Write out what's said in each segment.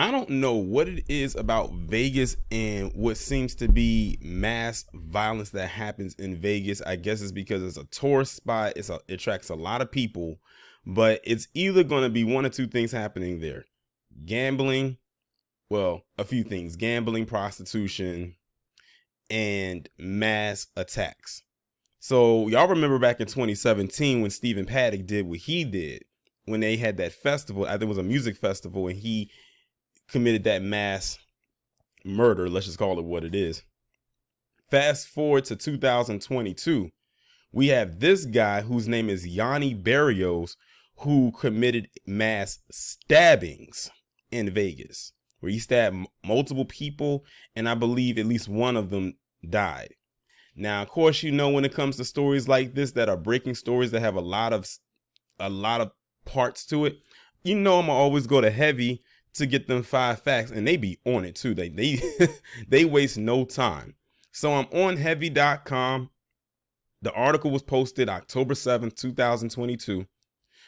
I don't know what it is about Vegas and what seems to be mass violence that happens in Vegas. I guess it's because it's a tourist spot. It attracts a lot of people, but it's either going to be one or two things happening there. Gambling, well, a few things: gambling, prostitution, and mass attacks. So y'all remember back in 2017 when Stephen Paddock did what he did when they had that festival. I think it was a music festival, and he committed that mass murder. Let's just call it what it is. Fast forward to 2022. We have this guy whose name is Yoni Barrios, who committed mass stabbings in Vegas, where he stabbed multiple people, and I believe at least one of them died. Now, of course, you know, when it comes to stories like this that are breaking stories that have a lot of parts to it, you know, I'm gonna always go to heavy to get them 5 facts, and they be on it too. They they waste no time. So I'm on heavy.com. The article was posted October 7th, 2022.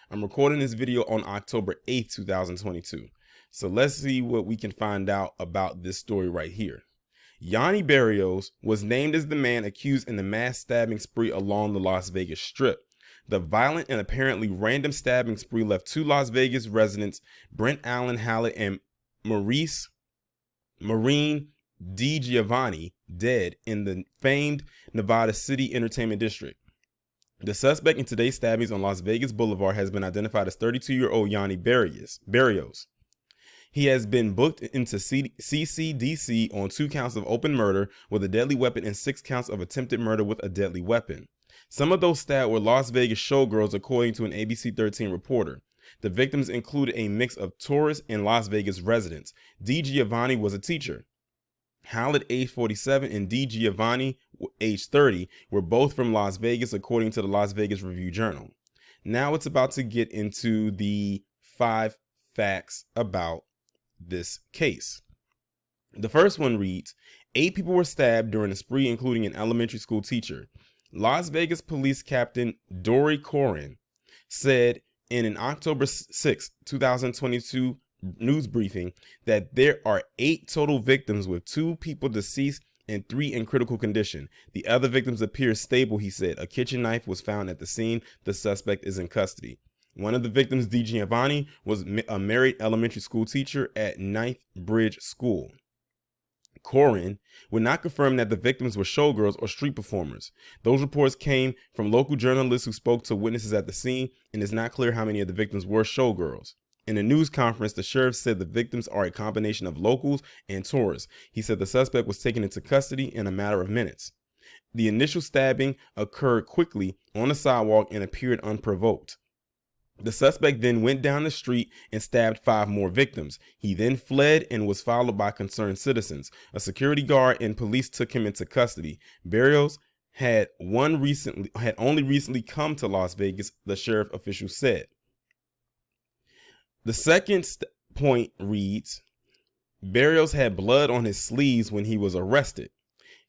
I'm recording this video on October 8th, 2022. So let's see what we can find out about this story right here. Yani Barrios was named as the man accused in the mass stabbing spree along the Las Vegas Strip. The violent and apparently random stabbing spree left 2 Las Vegas residents, Brent Allen Hallett and Maureen DiGiovanni, dead in the famed Nevada City Entertainment District. The suspect in today's stabbings on Las Vegas Boulevard has been identified as 32-year-old Yani Barrios. He has been booked into CCDC on 2 counts of open murder with a deadly weapon and 6 counts of attempted murder with a deadly weapon. Some of those stabbed were Las Vegas showgirls, according to an ABC 13 reporter. The victims included a mix of tourists and Las Vegas residents. DiGiovanni was a teacher. Hallett, age 47, and DiGiovanni, age 30, were both from Las Vegas, according to the Las Vegas Review-Journal. Now it's about to get into the 5 facts about this case. The first one reads, 8 people were stabbed during a spree, including an elementary school teacher. Las Vegas Police Captain Dory Corin said in an October 6, 2022 news briefing that there are 8 total victims, with 2 people deceased and 3 in critical condition. The other victims appear stable, he said. A kitchen knife was found at the scene. The suspect is in custody. One of the victims, DiGiovanni, was a married elementary school teacher at Ninth Bridge School. Corin would not confirm that the victims were showgirls or street performers. Those reports came from local journalists who spoke to witnesses at the scene, and it's not clear how many of the victims were showgirls. In a news conference, the sheriff said the victims are a combination of locals and tourists. He said the suspect was taken into custody in a matter of minutes. The initial stabbing occurred quickly on the sidewalk and appeared unprovoked. The suspect then went down the street and stabbed 5 more victims. He then fled and was followed by concerned citizens. A security guard and police took him into custody. Barrios had only recently come to Las Vegas, the sheriff official said. The second point reads, Barrios had blood on his sleeves when he was arrested.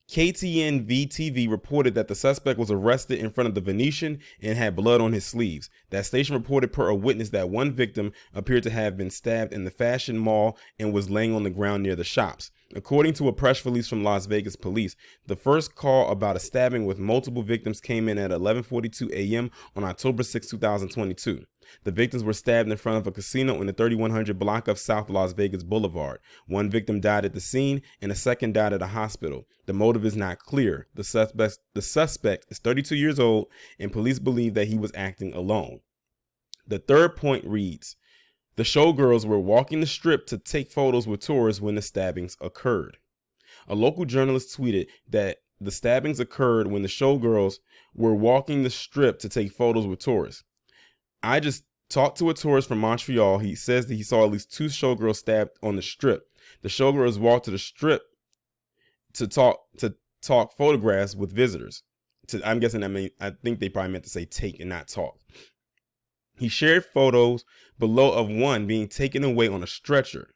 KTNV-TV reported that the suspect was arrested in front of the Venetian and had blood on his sleeves. That station reported per a witness that one victim appeared to have been stabbed in the Fashion Mall and was laying on the ground near the shops. According to a press release from Las Vegas police, the first call about a stabbing with multiple victims came in at 11:42 a.m. on October 6, 2022. The victims were stabbed in front of a casino in the 3100 block of South Las Vegas Boulevard. One victim died at the scene and a second died at a hospital. The motive is not clear. The suspect is 32 years old, and police believe that he was acting alone. The third point reads, the showgirls were walking the strip to take photos with tourists when the stabbings occurred. A local journalist tweeted that the stabbings occurred when the showgirls were walking the strip to take photos with tourists. I just talked to a tourist from Montreal. He says that he saw at least 2 showgirls stabbed on the strip. The showgirls walked to the strip to talk photographs with visitors. I'm guessing I think they probably meant to say take and not talk. He shared photos below of one being taken away on a stretcher.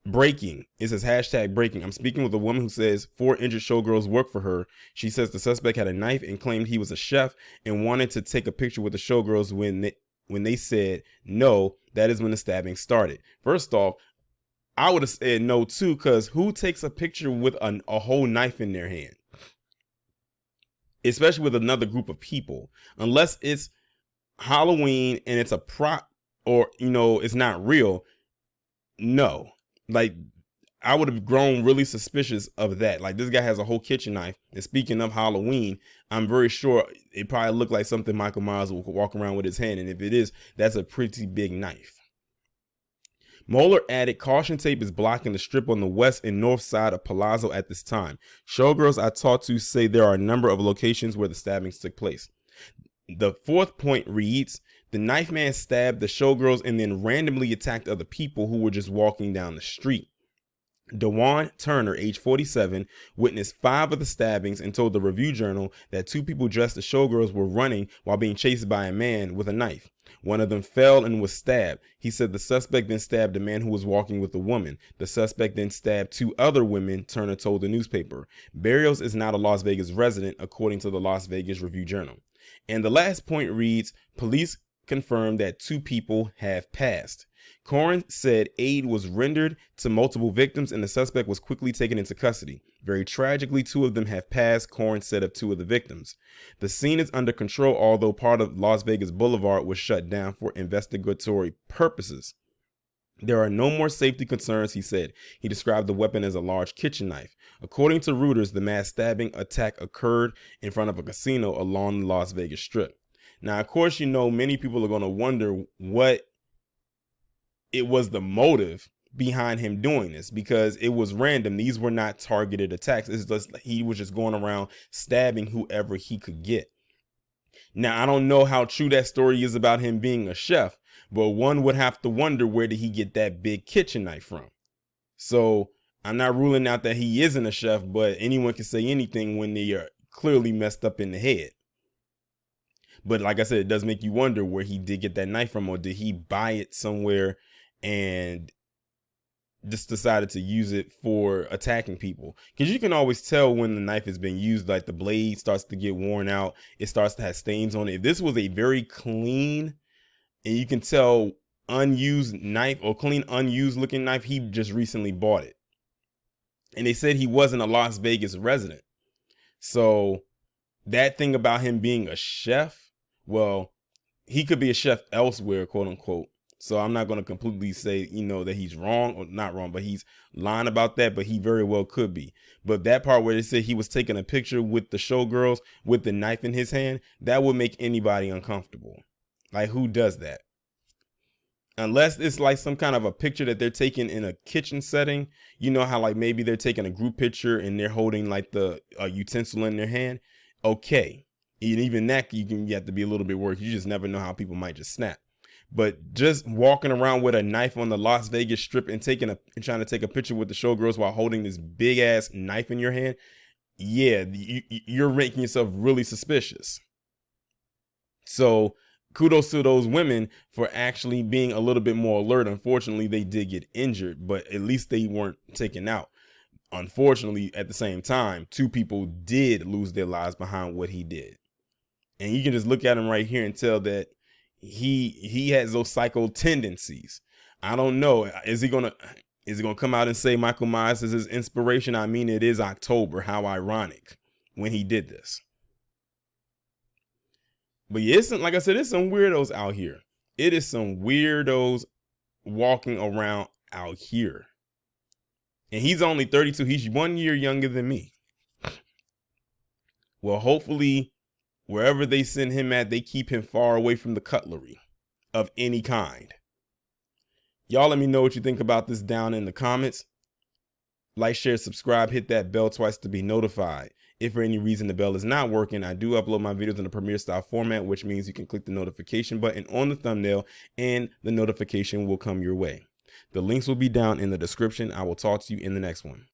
Breaking. It says hashtag breaking. I'm speaking with a woman who says 4 injured showgirls work for her. She says the suspect had a knife and claimed he was a chef and wanted to take a picture with the showgirls when they said no. That is when the stabbing started. First off, I would have said no too, because who takes a picture with a whole knife in their hand? Especially with another group of people. Unless it's Halloween and it's a prop, or, it's not real. No. Like, I would have grown really suspicious of that. Like, this guy has a whole kitchen knife. And speaking of Halloween, I'm very sure it probably looked like something Michael Myers would walk around with his hand. And if it is, that's a pretty big knife. Moeller added, caution tape is blocking the strip on the west and north side of Palazzo at this time. Showgirls I talked to say there are a number of locations where the stabbings took place. The fourth point reads, the knife man stabbed the showgirls and then randomly attacked other people who were just walking down the street. DeJuan Turner, age 47, witnessed 5 of the stabbings and told the Review Journal that 2 people dressed as showgirls were running while being chased by a man with a knife. One of them fell and was stabbed. He said the suspect then stabbed a man who was walking with a woman. The suspect then stabbed 2 other women, Turner told the newspaper. Barrios is not a Las Vegas resident, according to the Las Vegas Review Journal. And the last point reads, police confirmed that 2 people have passed. Corin said aid was rendered to multiple victims and the suspect was quickly taken into custody. Very tragically, 2 of them have passed, Corin said of 2 of the victims. The scene is under control, although part of Las Vegas Boulevard was shut down for investigatory purposes. There are no more safety concerns, he said. He described the weapon as a large kitchen knife. According to Reuters, the mass stabbing attack occurred in front of a casino along the Las Vegas Strip. Now, of course, many people are going to wonder what it was the motive behind him doing this, because it was random. These were not targeted attacks. It's just he was just going around stabbing whoever he could get. Now, I don't know how true that story is about him being a chef, but one would have to wonder, where did he get that big kitchen knife from? So I'm not ruling out that he isn't a chef, but anyone can say anything when they are clearly messed up in the head. But like I said, it does make you wonder where he did get that knife from, or did he buy it somewhere and just decided to use it for attacking people? Because you can always tell when the knife has been used. Like, the blade starts to get worn out, it starts to have stains on it. If this was a very clean, and you can tell, unused knife, or clean unused looking knife, he just recently bought it. And they said he wasn't a Las Vegas resident. So that thing about him being a chef, well, he could be a chef elsewhere, quote unquote. So I'm not going to completely say, that he's wrong, or not wrong, but he's lying about that, but he very well could be. But that part where they said he was taking a picture with the showgirls with the knife in his hand, that would make anybody uncomfortable. Like, who does that? Unless it's like some kind of a picture that they're taking in a kitchen setting. You know how, like, maybe they're taking a group picture and they're holding like the utensil in their hand. Okay. And even that, you have to be a little bit worried. You just never know how people might just snap. But just walking around with a knife on the Las Vegas Strip and trying to take a picture with the showgirls while holding this big ass knife in your hand, yeah, you're making yourself really suspicious. So kudos to those women for actually being a little bit more alert. Unfortunately, they did get injured, but at least they weren't taken out. Unfortunately, at the same time, 2 people did lose their lives behind what he did. And you can just look at him right here and tell that he has those psycho tendencies. I don't know. Is he gonna come out and say Michael Myers is his inspiration? I mean, it is October. How ironic when he did this. But yeah, like I said, it's some weirdos out here. It is some weirdos walking around out here. And he's only 32. He's 1 year younger than me. Well, hopefully, wherever they send him at, they keep him far away from the cutlery of any kind. Y'all let me know what you think about this down in the comments. Like, share, subscribe, hit that bell twice to be notified. If for any reason the bell is not working, I do upload my videos in a Premiere style format, which means you can click the notification button on the thumbnail and the notification will come your way. The links will be down in the description. I will talk to you in the next one.